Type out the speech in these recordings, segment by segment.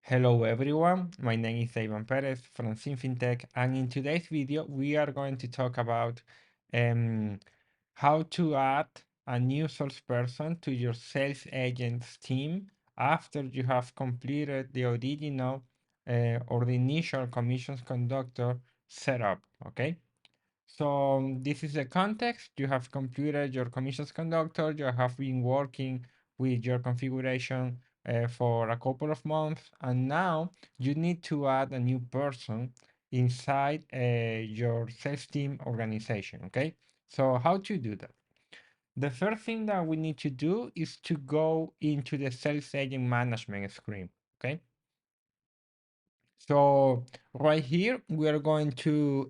Hello everyone, my name is Ivan Perez from SymFinTek, and in today's video we are going to talk about um, how to add a new salesperson to your sales agents team after you have completed the original or the initial commissions conductor setup. Okay, so this is the context. You have completed your commissions conductor. You have been working with your configuration for a couple of months, and now you need to add a new person inside your sales team organization. Okay, so how to do that? The first thing that we need to do is to go into the sales agent management screen. Okay, so right here we are going to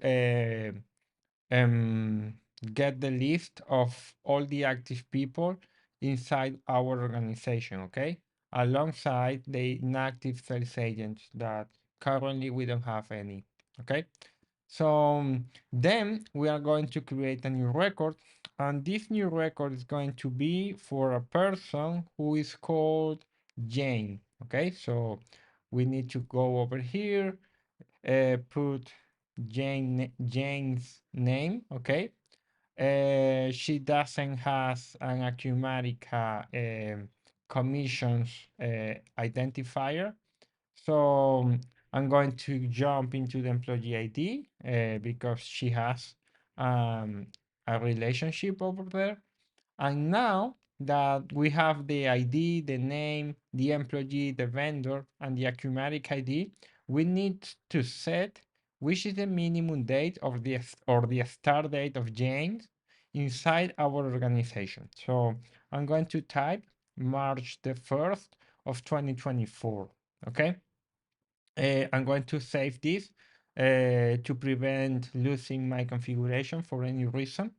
um, get the list of all the active people inside our organization, okay? Alongside the inactive sales agents that currently we don't have any, okay? So then we are going to create a new record, and this new record is going to be for a person who is called Jane, okay? So we need to go over here, put Jane's name, okay? She doesn't has an Acumatica commissions identifier. So I'm going to jump into the employee ID because she has um, a relationship over there. And now that we have the ID, the name, the employee, the vendor, and the Acumatic ID, we need to set which is the minimum date of the or the start date of James inside our organization. So I'm going to type March the 1st of 2024. Okay. I'm going to save this to prevent losing my configuration for any reason.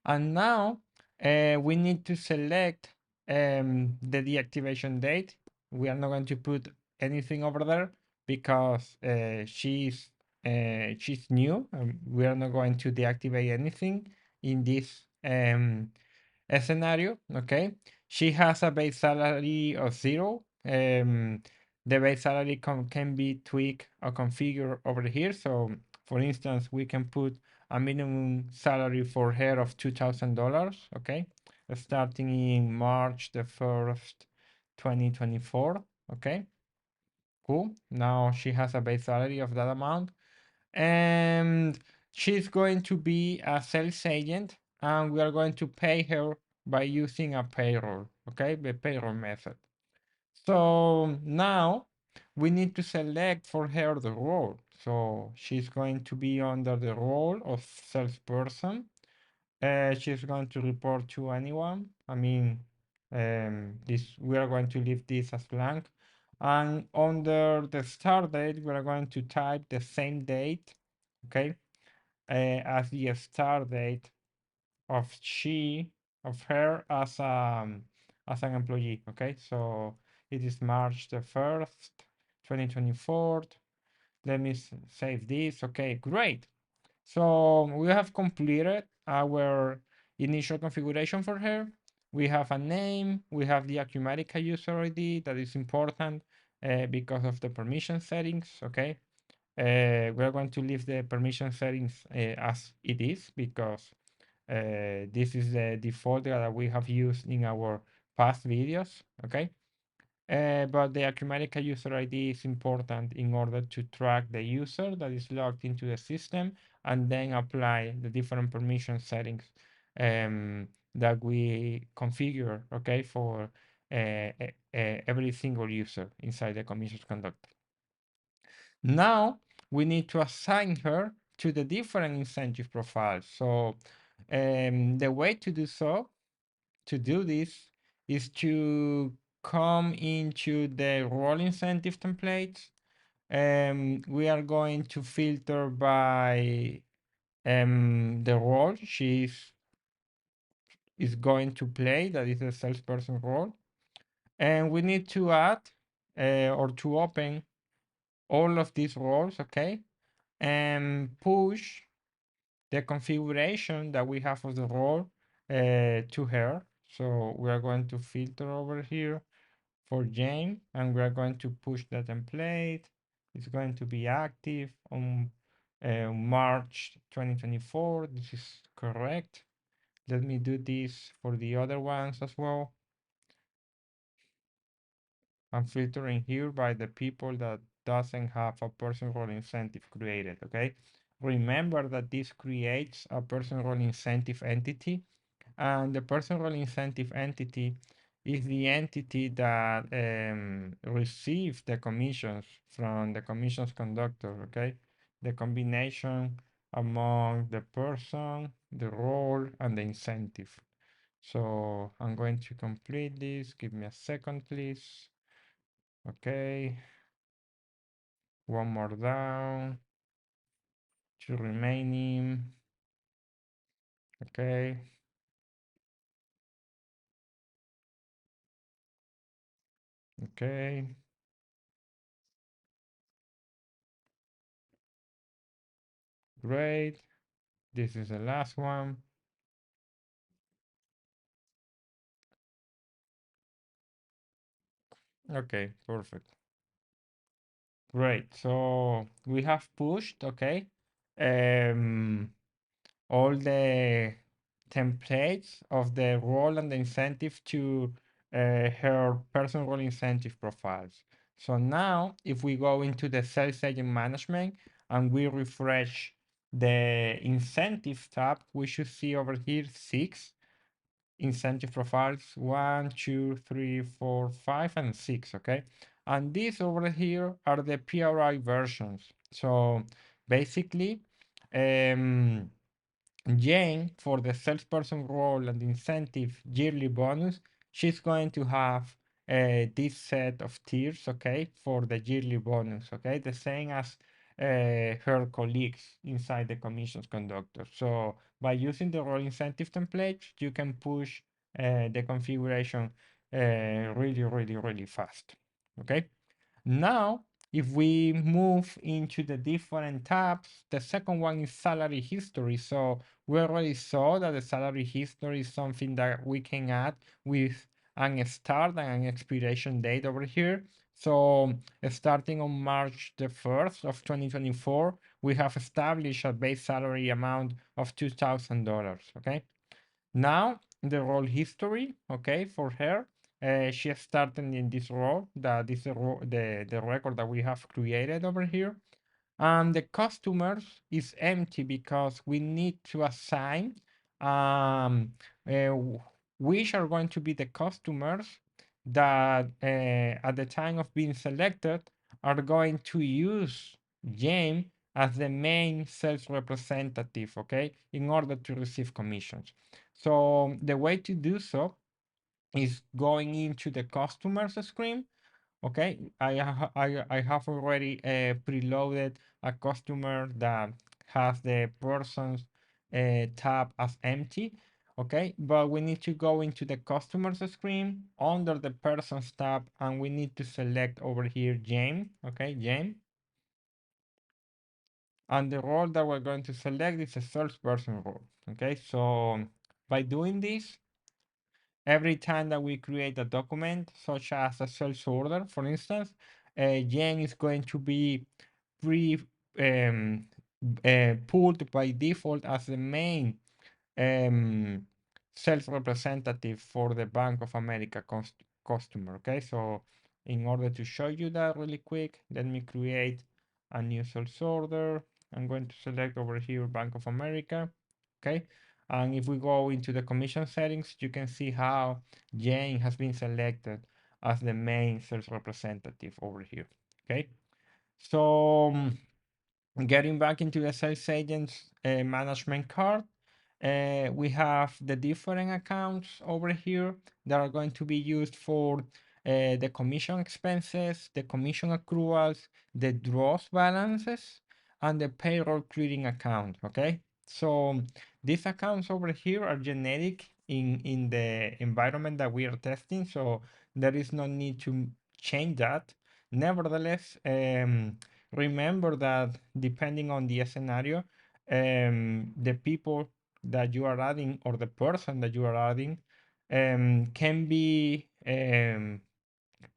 And now we need to select the deactivation date. We are not going to put anything over there because she's new. We are not going to deactivate anything in this scenario. Okay, she has a base salary of 0. The base salary can be tweaked or configured over here. So, for instance, we can put a minimum salary for her of $2,000. Okay, starting in March the 1st, 2024. Okay, cool. Now she has a base salary of that amount, and she's going to be a sales agent, and we are going to pay her by using a payroll, okay, the payroll method. So now we need to select for her the role. So she's going to be under the role of salesperson. She's going to report to anyone. I mean, this we are going to leave this as blank. And under the start date, we are going to type the same date, okay, as the start date of her as an employee. Okay, so it is March the 1st, 2024. Let me save this. Okay, great. So we have completed our initial configuration for her. We have a name, we have the Acumatica user ID that is important because of the permission settings, okay? We're going to leave the permission settings as it is because this is the default that we have used in our past videos, okay? But the Acumatica user ID is important in order to track the user that is logged into the system and then apply the different permission settings that we configure, okay, for every single user inside the Commissions Conductor. Now we need to assign her to the different incentive profiles. So the way to do this is to come into the role incentive templates. We are going to filter by the role she is going to play, that is the salesperson role. And we need to add or to open all of these roles, okay? And push the configuration that we have of the role to her. So we are going to filter over here for Jane, and we're going to push the template. It's going to be active on March 2024. This is correct. Let me do this for the other ones as well. I'm filtering here by the people that doesn't have a person role incentive created, okay? Remember that this creates a person role incentive entity, and the person role incentive entity is the entity that receives the commissions from the commissions conductor, okay? The combination among the person, the role, and the incentive. So I'm going to complete this. Give me a second, please. Okay, one more down, two remaining. Okay, okay, great. This is the last one. Okay, perfect. Great. So we have pushed, okay, um, all the templates of the role and the incentive to her person role incentive profiles. So now, if we go into the sales agent management and we refresh the incentive tab, we should see over here 6 incentive profiles: 1, 2, 3, 4, 5, and 6. Okay, and these over here are the PRI versions. So basically, um, Jane, for the salesperson role and incentive yearly bonus, she's going to have this set of tiers, okay, for the yearly bonus, okay, the same as her colleagues inside the commissions conductor. So by using the role incentive template, you can push the configuration really fast, okay? Now, if we move into the different tabs, the second one is salary history. So we already saw that the salary history is something that we can add with an start and an expiration date over here. So starting on March the 1st of 2024, we have established a base salary amount of $2,000, okay? Now, the role history, okay, for her, she started in this role, that is the record that we have created over here. And the customers is empty because we need to assign um, uh, which are going to be the customers that at the time of being selected are going to use Jane as the main sales representative, okay, in order to receive commissions. So the way to do so is going into the customers screen. Okay, I have already preloaded a customer that has the persons tab as empty. Okay, but we need to go into the customers screen under the persons tab, and we need to select over here Jane. Okay, Jane. And the role that we're going to select is a salesperson role. Okay, so by doing this, every time that we create a document, such as a sales order, for instance, Jen is going to be pre um, pulled by default as the main um, sales representative for the Bank of America customer. Okay, so in order to show you that really quick, let me create a new sales order. I'm going to select over here Bank of America. Okay, and if we go into the commission settings, you can see how Jane has been selected as the main sales representative over here. Okay, so getting back into the sales agents management card, we have the different accounts over here that are going to be used for the commission expenses, the commission accruals, the draws balances, and the payroll clearing account. Okay, so these accounts over here are generic in the environment that we are testing, so there is no need to change that. Nevertheless, remember that depending on the scenario, the people that you are adding or the person that you are adding can be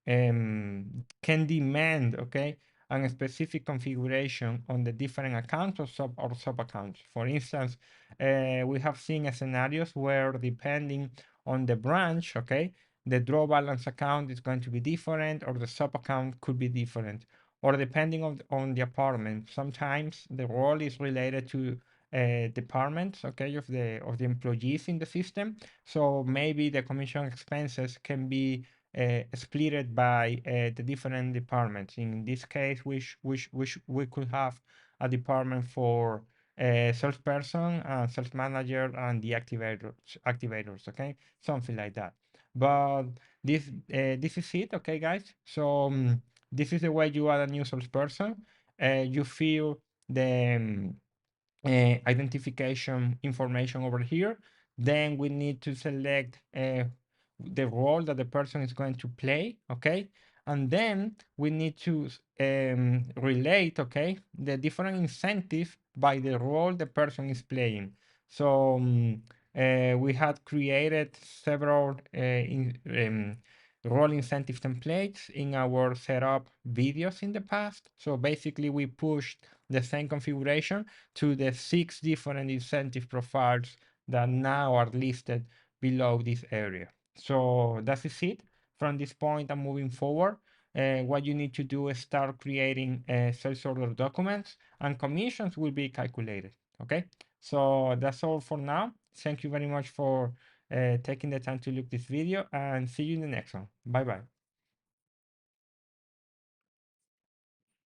can demand, okay, a specific configuration on the different accounts or sub accounts. For instance, we have seen scenarios where depending on the branch, okay, the draw balance account is going to be different, or the sub account could be different, or depending on the apartment. Sometimes the role is related to departments, okay, of the employees in the system. So maybe the commission expenses can be split by the different departments. In this case, we could have a department for salesperson, sales manager, and the activators, okay, something like that. But this is it, okay, guys. So this is the way you add a new salesperson. You fill the identification information over here. Then we need to select the role that the person is going to play, okay? And then we need to relate, okay, the different incentives by the role the person is playing. So we had created several role incentive templates in our setup videos in the past. So basically we pushed the same configuration to the 6 different incentive profiles that now are listed below this area. So that is it. From this point and moving forward, what you need to do is start creating sales order documents, and commissions will be calculated. Okay, so that's all for now. Thank you very much for taking the time to look this video, and see you in the next one. Bye bye.